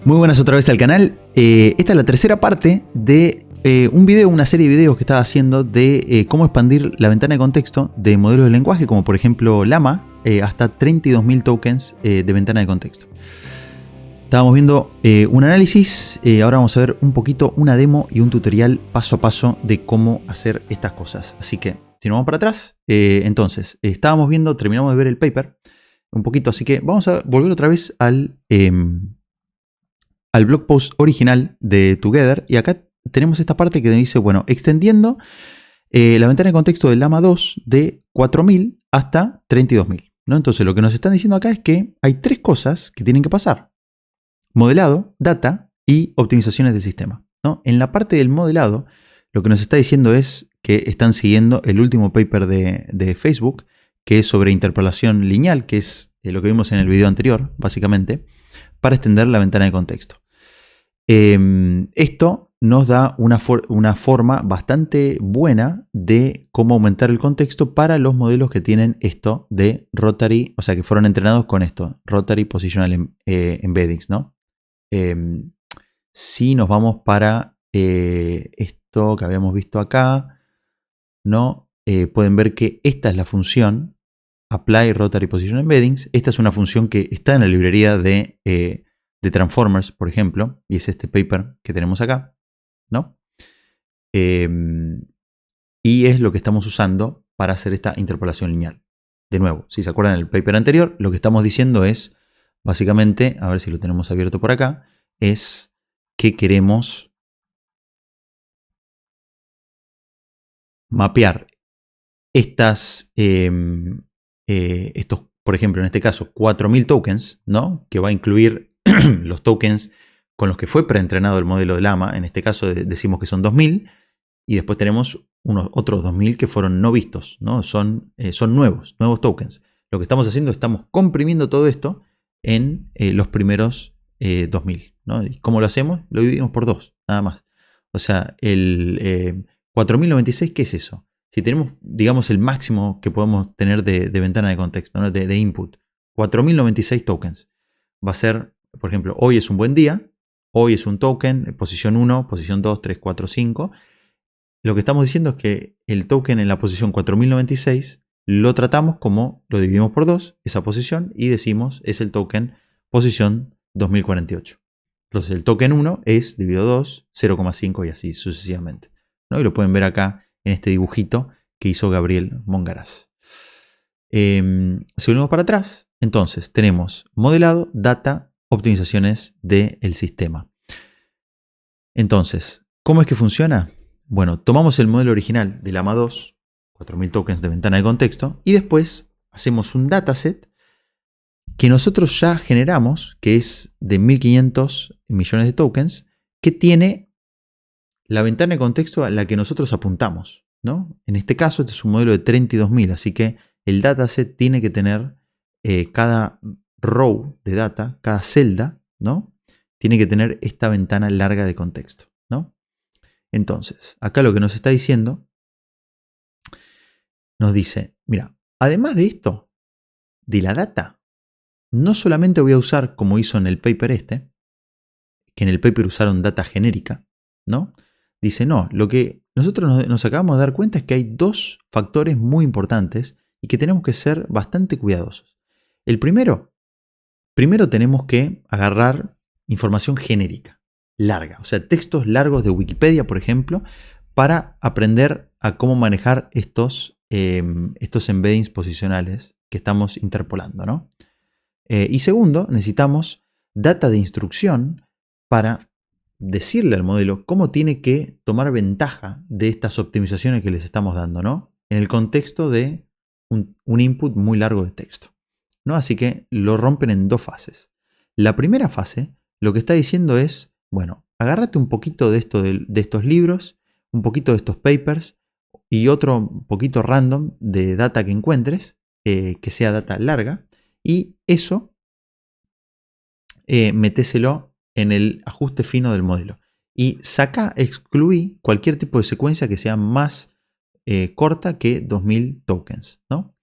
Muy buenas otra vez al canal. Esta es la tercera parte de una serie de videos que estaba haciendo de cómo expandir la ventana de contexto de modelos de lenguaje, como por ejemplo Llama, hasta 32.000 tokens de ventana de contexto. Estábamos viendo un análisis, ahora vamos a ver un poquito una demo y un tutorial paso a paso de cómo hacer estas cosas. Así que, si nos vamos para atrás, entonces, terminamos de ver el paper un poquito, así que vamos a volver otra vez al blog post original de Together, y acá tenemos esta parte que dice, bueno, extendiendo la ventana de contexto del Llama 2 de 4.000 hasta 32.000, ¿no? Entonces lo que nos están diciendo acá es que hay tres cosas que tienen que pasar: modelado, data y optimizaciones del sistema, ¿no? En la parte del modelado, lo que nos está diciendo es que están siguiendo el último paper de Facebook, que es sobre interpolación lineal, que es lo que vimos en el video anterior, básicamente, para extender la ventana de contexto. Esto nos da una forma bastante buena de cómo aumentar el contexto para los modelos que tienen esto de Rotary, o sea, que fueron entrenados con esto, Rotary Positional Embeddings, ¿no? Si nos vamos para esto que habíamos visto acá, ¿no? Pueden ver que esta es la función Apply Rotary Positional Embeddings. Esta es una función que está en la librería de Transformers, por ejemplo, y es este paper que tenemos acá, ¿no? Y es lo que estamos usando para hacer esta interpolación lineal. De nuevo, si se acuerdan del paper anterior, lo que estamos diciendo es, básicamente, a ver si lo tenemos abierto por acá, es que queremos mapear estos, por ejemplo, en este caso, 4.000 tokens, ¿no? Que va a incluir los tokens con los que fue preentrenado el modelo de Llama. En este caso decimos que son 2.000, y después tenemos otros 2.000 que fueron no vistos, ¿no? Son nuevos tokens. Lo que estamos haciendo, estamos comprimiendo todo esto en los primeros 2.000, ¿no? ¿Y cómo lo hacemos? Lo dividimos por 2, nada más. O sea, el 4.096, ¿qué es eso? Si tenemos, digamos, el máximo que podemos tener de ventana de contexto, ¿no? de input, 4.096 tokens. Va a ser, por ejemplo, hoy es un buen día, hoy es un token, posición 1, posición 2, 3, 4, 5. Lo que estamos diciendo es que el token en la posición 4.096 lo tratamos como, lo dividimos por 2, esa posición, y decimos es el token posición 2048. Entonces el token 1 es dividido 2, 0,5 y así sucesivamente, ¿no? Y lo pueden ver acá en este dibujito que hizo Gabriel Mongaraz. Si volvemos para atrás, entonces tenemos modelado, data, optimizaciones del sistema. Entonces, ¿cómo es que funciona? Bueno, tomamos el modelo original del Llama 2, 4.000 tokens de ventana de contexto, y después hacemos un dataset que nosotros ya generamos, que es de 1.500 millones de tokens, que tiene la ventana de contexto a la que nosotros apuntamos, ¿no? En este caso, este es un modelo de 32.000, así que el dataset tiene que tener cada row de data, cada celda, ¿no? Tiene que tener esta ventana larga de contexto, ¿no? Entonces, acá lo que nos está diciendo, nos dice, mira, además de esto, de la data, no solamente voy a usar, como hizo en el paper este, que en el paper usaron data genérica, ¿no? Dice, no, lo que nosotros nos acabamos de dar cuenta es que hay dos factores muy importantes y que tenemos que ser bastante cuidadosos. El primero tenemos que agarrar información genérica, larga, o sea, textos largos de Wikipedia, por ejemplo, para aprender a cómo manejar estos embeddings posicionales que estamos interpolando, ¿no? Y segundo, necesitamos data de instrucción para decirle al modelo cómo tiene que tomar ventaja de estas optimizaciones que les estamos dando, ¿no? En el contexto de un input muy largo de texto, ¿no? Así que lo rompen en dos fases. La primera fase lo que está diciendo es, bueno, agárrate un poquito de estos libros, un poquito de estos papers y otro poquito random de data que encuentres, que sea data larga, y eso metéselo en el ajuste fino del modelo. Y excluí cualquier tipo de secuencia que sea más corta que 2.000 tokens, ¿no?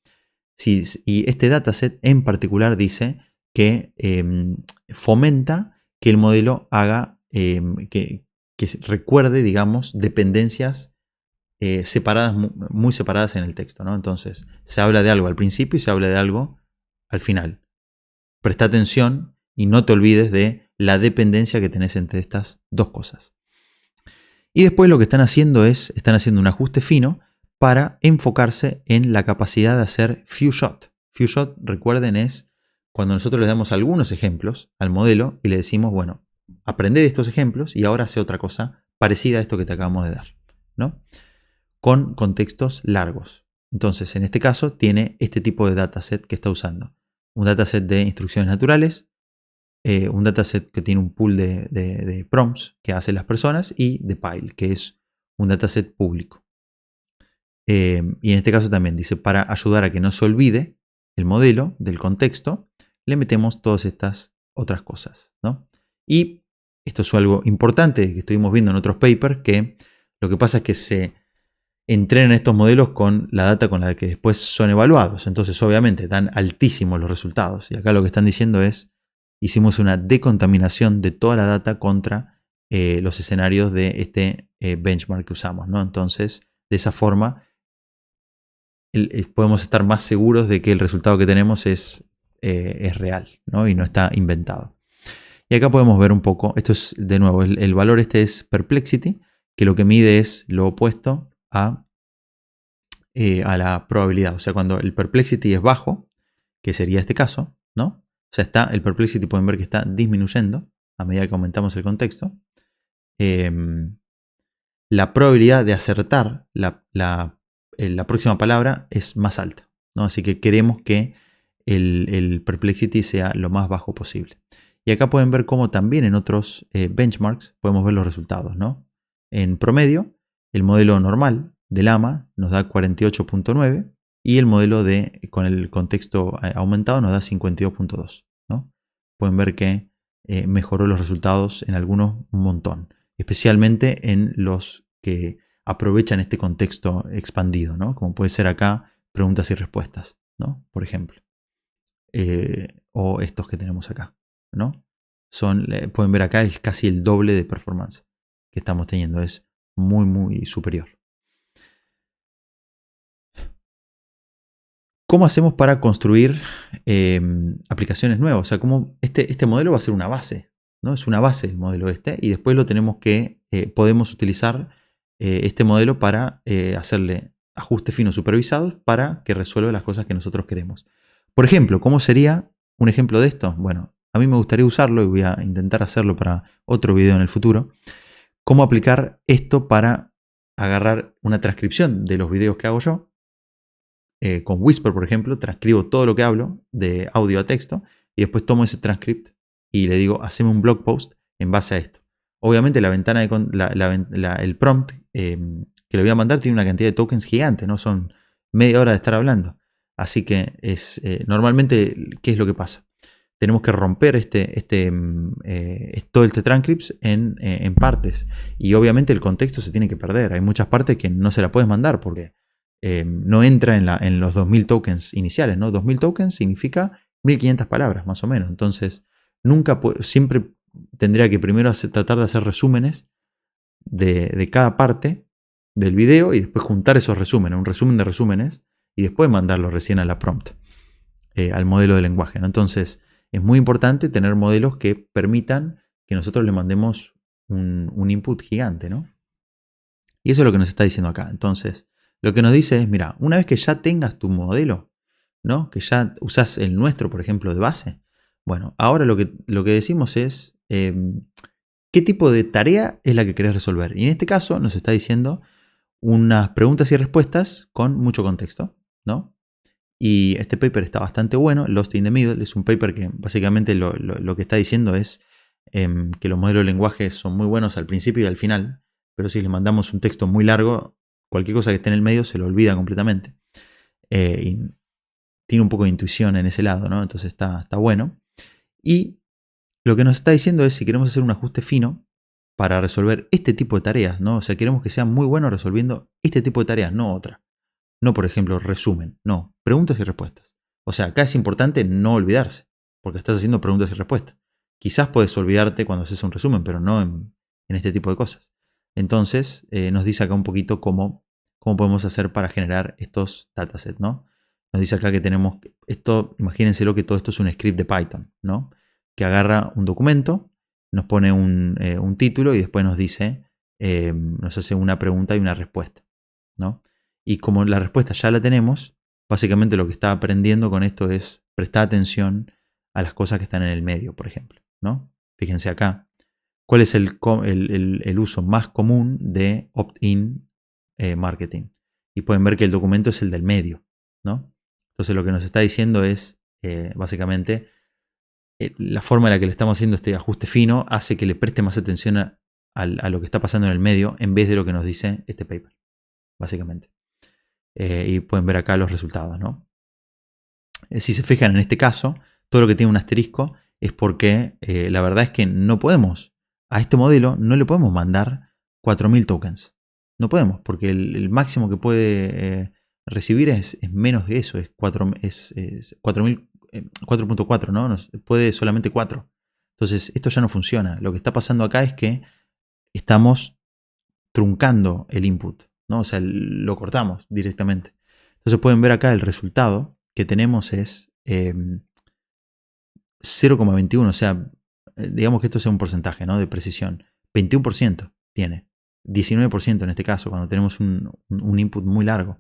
Y este dataset en particular dice que fomenta que el modelo haga, que recuerde, digamos, dependencias separadas, muy separadas en el texto, ¿no? Entonces, se habla de algo al principio y se habla de algo al final. Presta atención y no te olvides de la dependencia que tenés entre estas dos cosas. Y después lo que están haciendo un ajuste fino para enfocarse en la capacidad de hacer few shot. Few shot, recuerden, es cuando nosotros le damos algunos ejemplos al modelo y le decimos, bueno, aprende de estos ejemplos y ahora hace otra cosa parecida a esto que te acabamos de dar, ¿no? Con contextos largos. Entonces, en este caso, tiene este tipo de dataset que está usando. Un dataset de instrucciones naturales, un dataset que tiene un pool de prompts que hacen las personas y de Pile, que es un dataset público. Y en este caso también dice, para ayudar a que no se olvide el modelo del contexto, le metemos todas estas otras cosas, ¿no? Y esto es algo importante que estuvimos viendo en otros papers, que lo que pasa es que se entrenan estos modelos con la data con la que después son evaluados. Entonces, obviamente, dan altísimos los resultados. Y acá lo que están diciendo es, hicimos una decontaminación de toda la data contra los escenarios de este benchmark que usamos, ¿no? Entonces, de esa forma, podemos estar más seguros de que el resultado que tenemos es real, ¿no? Y no está inventado. Y acá podemos ver un poco, esto es de nuevo, el valor este es Perplexity, que lo que mide es lo opuesto a la probabilidad. O sea, cuando el Perplexity es bajo, que sería este caso, ¿no? O sea, el Perplexity pueden ver que está disminuyendo a medida que aumentamos el contexto. La probabilidad de acertar la próxima palabra es más alta, ¿no? Así que queremos que el Perplexity sea lo más bajo posible. Y acá pueden ver cómo también en otros benchmarks podemos ver los resultados, ¿no? En promedio, el modelo normal de Llama nos da 48.9 y el modelo con el contexto aumentado nos da 52.2, ¿no? Pueden ver que mejoró los resultados en algunos un montón, especialmente en los que aprovechan este contexto expandido, ¿no? Como puede ser acá preguntas y respuestas, ¿no? Por ejemplo. O estos que tenemos acá, ¿no? Pueden ver acá es casi el doble de performance que estamos teniendo, es muy muy superior. ¿Cómo hacemos para construir aplicaciones nuevas? O sea, ¿cómo este modelo va a ser una base, ¿no? Es una base el modelo y después lo tenemos podemos utilizar este modelo para hacerle ajustes finos supervisados para que resuelva las cosas que nosotros queremos. Por ejemplo, ¿cómo sería un ejemplo de esto? Bueno, a mí me gustaría usarlo y voy a intentar hacerlo para otro video en el futuro. ¿Cómo aplicar esto para agarrar una transcripción de los videos que hago yo? Con Whisper, por ejemplo, transcribo todo lo que hablo de audio a texto y después tomo ese transcript y le digo, haceme un blog post en base a esto. Obviamente la ventana el prompt que le voy a mandar tiene una cantidad de tokens gigante, ¿no? Son media hora de estar hablando. Así que normalmente, ¿qué es lo que pasa? Tenemos que romper todo este transcript en partes. Y obviamente el contexto se tiene que perder. Hay muchas partes que no se la puedes mandar porque no entra en los 2000 tokens iniciales, ¿no? 2000 tokens significa 1500 palabras, más o menos. Entonces, siempre tendría que primero tratar de hacer resúmenes de cada parte del video y después juntar esos resúmenes, un resumen de resúmenes, y después mandarlo recién a la prompt, al modelo de lenguaje, ¿no? Entonces, es muy importante tener modelos que permitan que nosotros le mandemos un input gigante, ¿no? Y eso es lo que nos está diciendo acá. Entonces, lo que nos dice es, mira, una vez que ya tengas tu modelo, ¿no? Que ya usas el nuestro, por ejemplo, de base. Bueno, ahora lo que decimos es qué tipo de tarea es la que querés resolver. Y en este caso nos está diciendo unas preguntas y respuestas con mucho contexto, ¿no? Y este paper está bastante bueno, Lost in the Middle. Es un paper que básicamente lo que está diciendo es que los modelos de lenguaje son muy buenos al principio y al final, pero si les mandamos un texto muy largo, cualquier cosa que esté en el medio se lo olvida completamente. Y tiene un poco de intuición en ese lado, ¿no? Entonces está bueno. Y lo que nos está diciendo es si queremos hacer un ajuste fino para resolver este tipo de tareas, ¿no? O sea, queremos que sean muy buenos resolviendo este tipo de tareas, no otra. No, por ejemplo, resumen, no, preguntas y respuestas. O sea, acá es importante no olvidarse, porque estás haciendo preguntas y respuestas. Quizás puedes olvidarte cuando haces un resumen, pero no en este tipo de cosas. Entonces, nos dice acá un poquito cómo podemos hacer para generar estos datasets, ¿no? Nos dice acá que tenemos esto, imagínenselo que todo esto es un script de Python, ¿no? Que agarra un documento, nos pone un título y después nos dice, nos hace una pregunta y una respuesta, ¿no? Y como la respuesta ya la tenemos, básicamente lo que está aprendiendo con esto es prestar atención a las cosas que están en el medio, por ejemplo, ¿no? Fíjense acá, ¿cuál es el uso más común de opt-in marketing? Y pueden ver que el documento es el del medio, ¿no? Entonces lo que nos está diciendo es, básicamente, la forma en la que le estamos haciendo este ajuste fino hace que le preste más atención a lo que está pasando en el medio en vez de lo que nos dice este paper, básicamente. Y pueden ver acá los resultados, ¿no? Si se fijan en este caso, todo lo que tiene un asterisco es porque la verdad es que no podemos, a este modelo no le podemos mandar 4000 tokens. No podemos, porque el máximo que puede recibir es menos de eso, es 4.4, ¿no? Puede solamente 4. Entonces, esto ya no funciona. Lo que está pasando acá es que estamos truncando el input, ¿no? O sea, lo cortamos directamente. Entonces pueden ver acá el resultado que tenemos es 0,21, o sea, digamos que esto sea un porcentaje, ¿no? De precisión. 21% tiene, 19% en este caso, cuando tenemos un input muy largo.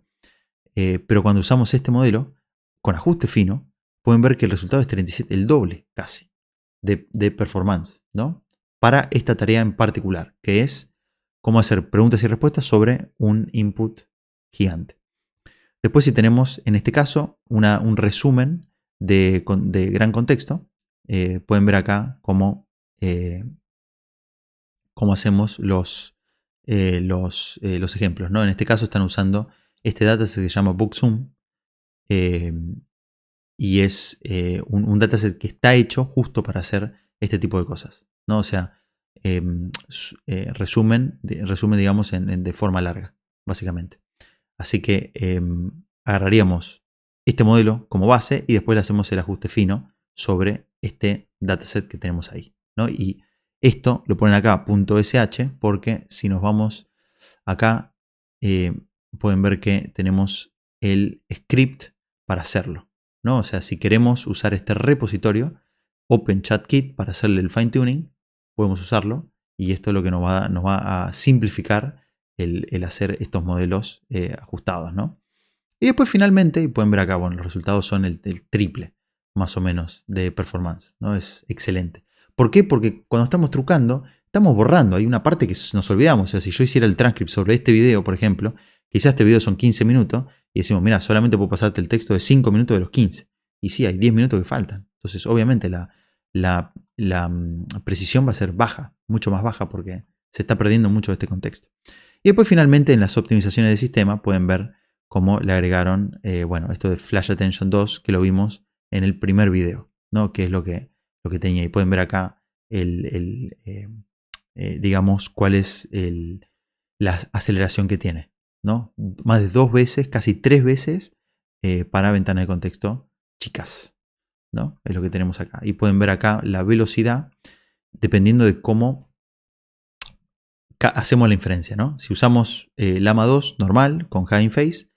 Pero cuando usamos este modelo, con ajuste fino, pueden ver que el resultado es 37, el doble casi, de performance, ¿no? Para esta tarea en particular, que es cómo hacer preguntas y respuestas sobre un input gigante. Después, si tenemos en este caso un resumen de gran contexto, pueden ver acá cómo hacemos los ejemplos, ¿no? En este caso están usando este dataset que se llama BookSum y es un dataset que está hecho justo para hacer este tipo de cosas, ¿no? O sea, resumen, digamos, de forma larga, básicamente. Así que agarraríamos este modelo como base y después le hacemos el ajuste fino sobre este dataset que tenemos ahí, ¿no? Y esto lo ponen acá .sh porque si nos vamos acá pueden ver que tenemos el script para hacerlo, ¿no? O sea, si queremos usar este repositorio OpenChatKit para hacerle el fine tuning, podemos usarlo y esto es lo que nos va a simplificar el hacer estos modelos ajustados, ¿no? Y después finalmente, y pueden ver acá, bueno, los resultados son el triple, más o menos, de performance, ¿no? Es excelente. ¿Por qué? Porque cuando estamos trucando, estamos borrando. Hay una parte que nos olvidamos. O sea, si yo hiciera el transcript sobre este video, por ejemplo, quizás este video son 15 minutos, y decimos, mira, solamente puedo pasarte el texto de 5 minutos de los 15. Y sí, hay 10 minutos que faltan. Entonces, obviamente, la precisión va a ser baja, mucho más baja, porque se está perdiendo mucho de este contexto. Y después, finalmente, en las optimizaciones de sistema, pueden ver cómo le agregaron, bueno, esto de Flash Attention 2, que lo vimos en el primer video, ¿no? Que es lo que tenía. Y pueden ver acá digamos, cuál es la aceleración que tiene, ¿no? Más de 2 veces, casi 3 veces para ventana de contexto chicas, ¿no? Es lo que tenemos acá. Y pueden ver acá la velocidad dependiendo de cómo hacemos la inferencia, ¿no? Si usamos Llama 2 normal con Hugging Face,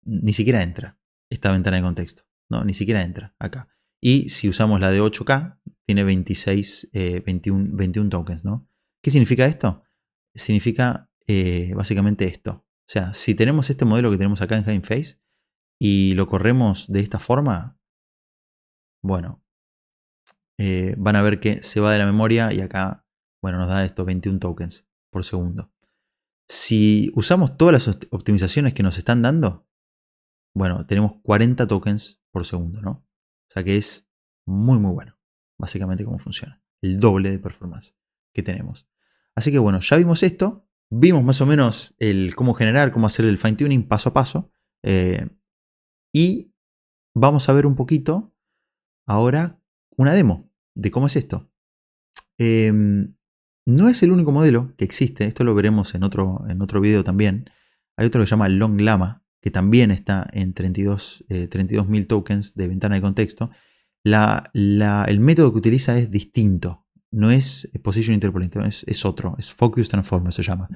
ni siquiera entra esta ventana de contexto, ¿no? Ni siquiera entra acá. Y si usamos la de 8K, tiene 21 tokens, ¿no? ¿Qué significa esto? Significa básicamente esto. O sea, si tenemos este modelo que tenemos acá en Hugging Face y lo corremos de esta forma, bueno, van a ver que se va de la memoria y acá, bueno, nos da estos 21 tokens por segundo. Si usamos todas las optimizaciones que nos están dando, bueno, tenemos 40 tokens por segundo, ¿no? O sea que es muy, muy bueno, básicamente cómo funciona. El doble de performance que tenemos. Así que bueno, ya vimos esto. Vimos más o menos cómo generar, cómo hacer el fine tuning paso a paso. Y vamos a ver un poquito ahora una demo de cómo es esto. No es el único modelo que existe. Esto lo veremos en otro video también. Hay otro que se llama LongLlama, que también está en 32.000 tokens de ventana de contexto. El método que utiliza es distinto. No es Position Interpolator, es otro. Es Focus Transformer se llama.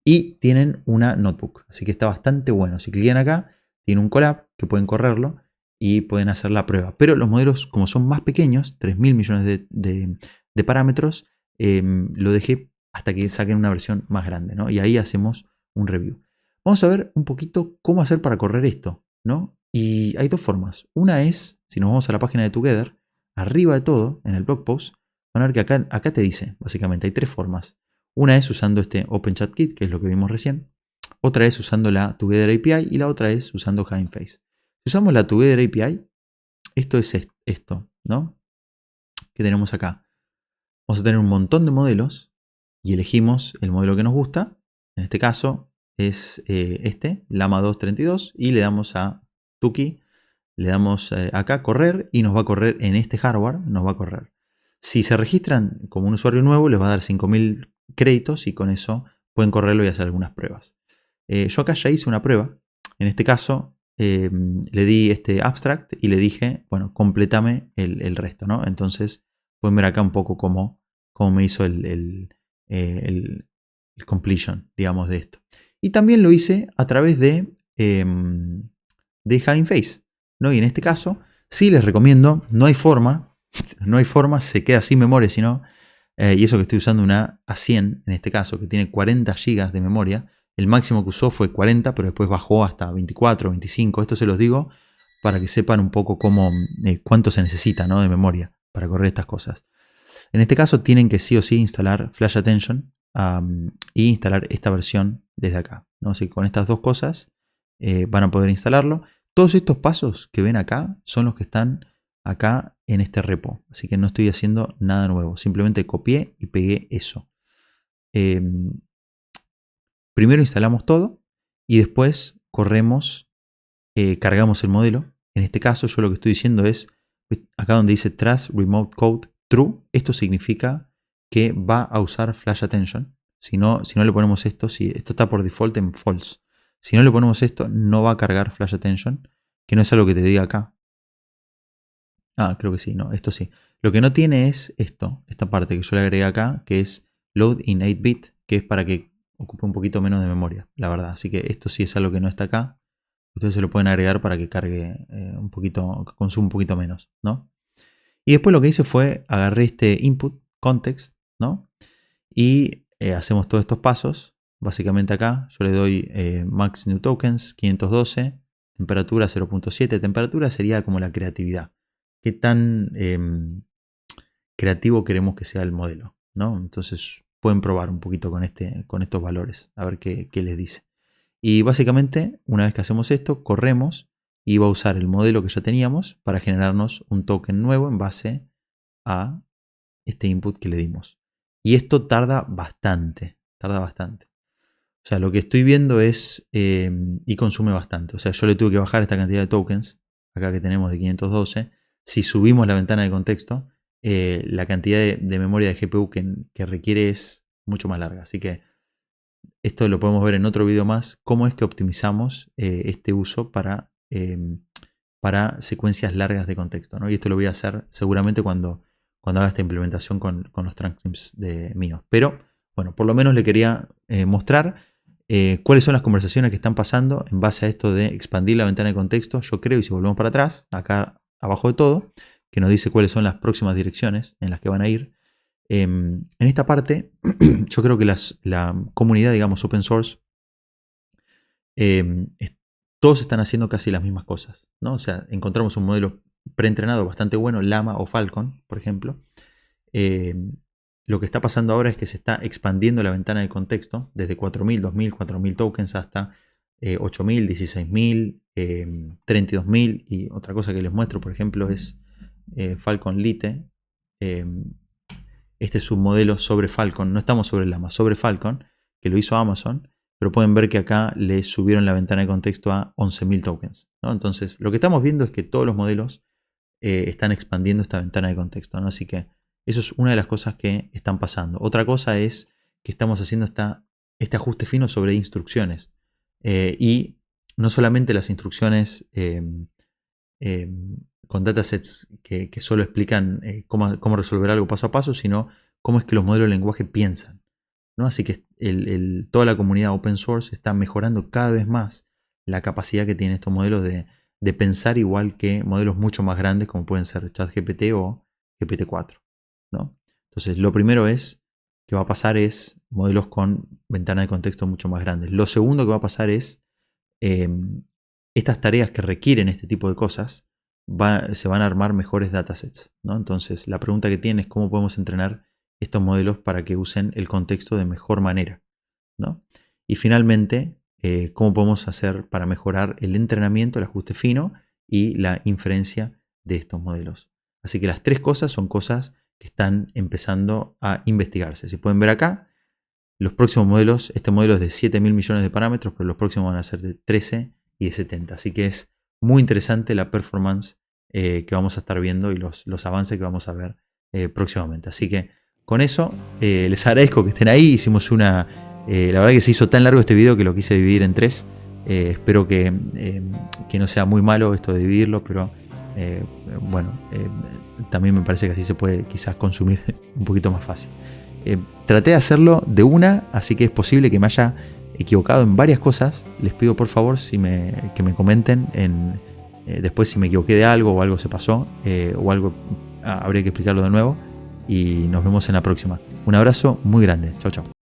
Y tienen una notebook. Así que está bastante bueno. Si clican acá, tiene un collab que pueden correrlo y pueden hacer la prueba. Pero los modelos, como son más pequeños, 3.000 millones de parámetros, lo dejé hasta que saquen una versión más grande, ¿no? Y ahí hacemos un review. Vamos a ver un poquito cómo hacer para correr esto, ¿no? Y hay dos formas. Una es, si nos vamos a la página de Together, arriba de todo, en el blog post, van a ver que acá te dice, básicamente, hay tres formas. Una es usando este OpenChatKit, que es lo que vimos recién. Otra es usando la Together API y la otra es usando Hugging Face. Si usamos la Together API, esto es esto, ¿no? Que tenemos acá. Vamos a tener un montón de modelos y elegimos el modelo que nos gusta. En este caso es este, Llama 232, y le damos a Tuki, le damos acá correr y nos va a correr en este hardware, nos va a correr. Si se registran como un usuario nuevo, les va a dar 5.000 créditos y con eso pueden correrlo y hacer algunas pruebas. Yo acá ya hice una prueba. En este caso le di este abstract y le dije, bueno, completame el resto, ¿no? Entonces pueden ver acá un poco cómo me hizo el completion, digamos, de esto. Y también lo hice a través de Hugging Face, ¿no? Y en este caso, sí les recomiendo, no hay forma, se queda sin memoria, sino, y eso que estoy usando una A100 en este caso, que tiene 40 GB de memoria. El máximo que usó fue 40, pero después bajó hasta 24, 25. Esto se los digo para que sepan un poco cuánto se necesita, ¿no? De memoria para correr estas cosas. En este caso tienen que sí o sí instalar Flash Attention y instalar esta versión desde acá, ¿no? Así que con estas dos cosas van a poder instalarlo. Todos estos pasos que ven acá son los que están acá en este repo. Así que no estoy haciendo nada nuevo. Simplemente copié y pegué eso. Primero instalamos todo y después corremos, cargamos el modelo. En este caso yo lo que estoy diciendo es, acá donde dice Trust Remote Code True, esto significa que va a usar Flash Attention. Si no le ponemos esto, si esto está por default en false. Si no le ponemos esto, no va a cargar Flash Attention, que no es algo que te diga acá. Ah, creo que sí, no, esto sí. Lo que no tiene es esta parte que yo le agregué acá, que es Load in 8-bit, que es para que ocupe un poquito menos de memoria, la verdad. Así que esto sí es algo que no está acá. Ustedes se lo pueden agregar para que cargue un poquito, que consuma un poquito menos, ¿no? Y después lo que hice fue agarré este input context, ¿no? Y hacemos todos estos pasos. Básicamente acá yo le doy max new tokens 512, temperatura 0.7. Temperatura sería como la creatividad. Qué tan creativo queremos que sea el modelo, ¿no? Entonces pueden probar un poquito con estos valores, a ver qué les dice. Y básicamente, una vez que hacemos esto, corremos y va a usar el modelo que ya teníamos para generarnos un token nuevo en base a este input que le dimos. Y esto tarda bastante, O sea, lo que estoy viendo es, y consume bastante. O sea, yo le tuve que bajar esta cantidad de tokens, acá que tenemos de 512. Si subimos la ventana de contexto, la cantidad de memoria de GPU que requiere es mucho más larga. Así que esto lo podemos ver en otro video más, cómo es que optimizamos este uso para secuencias largas de contexto, ¿no? Y esto lo voy a hacer seguramente cuando haga esta implementación con los transcripts míos. Pero, bueno, por lo menos le quería mostrar cuáles son las conversaciones que están pasando en base a esto de expandir la ventana de contexto. Yo creo, y si volvemos para atrás, acá abajo de todo, que nos dice cuáles son las próximas direcciones en las que van a ir. En esta parte, yo creo que la comunidad, digamos, open source, todos están haciendo casi las mismas cosas, ¿no? O sea, encontramos un modelo preentrenado bastante bueno, Llama o Falcon, por ejemplo. Lo que está pasando ahora es que se está expandiendo la ventana de contexto desde 4.000, 2.000, 4.000 tokens hasta 8.000, 16.000, 32.000. Y otra cosa que les muestro, por ejemplo, es Falcon Lite. Este submodelo sobre Falcon, no estamos sobre Llama, sobre Falcon, que lo hizo Amazon, pero pueden ver que acá le subieron la ventana de contexto a 11.000 tokens, ¿no? Entonces, lo que estamos viendo es que todos los modelos están expandiendo esta ventana de contexto, ¿no? Así que eso es una de las cosas que están pasando. Otra cosa es que estamos haciendo este ajuste fino sobre instrucciones. Y no solamente las instrucciones con datasets que solo explican cómo resolver algo paso a paso, sino cómo es que los modelos de lenguaje piensan, ¿no? Así que toda la comunidad open source está mejorando cada vez más la capacidad que tienen estos modelos de pensar igual que modelos mucho más grandes como pueden ser ChatGPT o GPT-4, ¿no? Entonces, lo primero que va a pasar es modelos con ventanas de contexto mucho más grandes. Lo segundo que va a pasar es estas tareas que requieren este tipo de cosas se van a armar mejores datasets, ¿no? Entonces, la pregunta que tiene es cómo podemos entrenar estos modelos para que usen el contexto de mejor manera, ¿no? Y finalmente, cómo podemos hacer para mejorar el entrenamiento, el ajuste fino y la inferencia de estos modelos. Así que las tres cosas son cosas que están empezando a investigarse. Si pueden ver acá, los próximos modelos, este modelo es de 7.000 millones de parámetros, pero los próximos van a ser de 13 y de 70. Así que es muy interesante la performance que vamos a estar viendo y los avances que vamos a ver próximamente. Así que con eso les agradezco que estén ahí. Hicimos la verdad que se hizo tan largo este video que lo quise dividir en 3. Espero que no sea muy malo esto de dividirlo, pero bueno, también me parece que así se puede quizás consumir un poquito más fácil. Traté de hacerlo de una, así que es posible que me haya equivocado en varias cosas. Les pido por favor que me comenten después si me equivoqué de algo o algo se pasó o algo habría que explicarlo de nuevo. Y nos vemos en la próxima. Un abrazo muy grande. Chau, chau.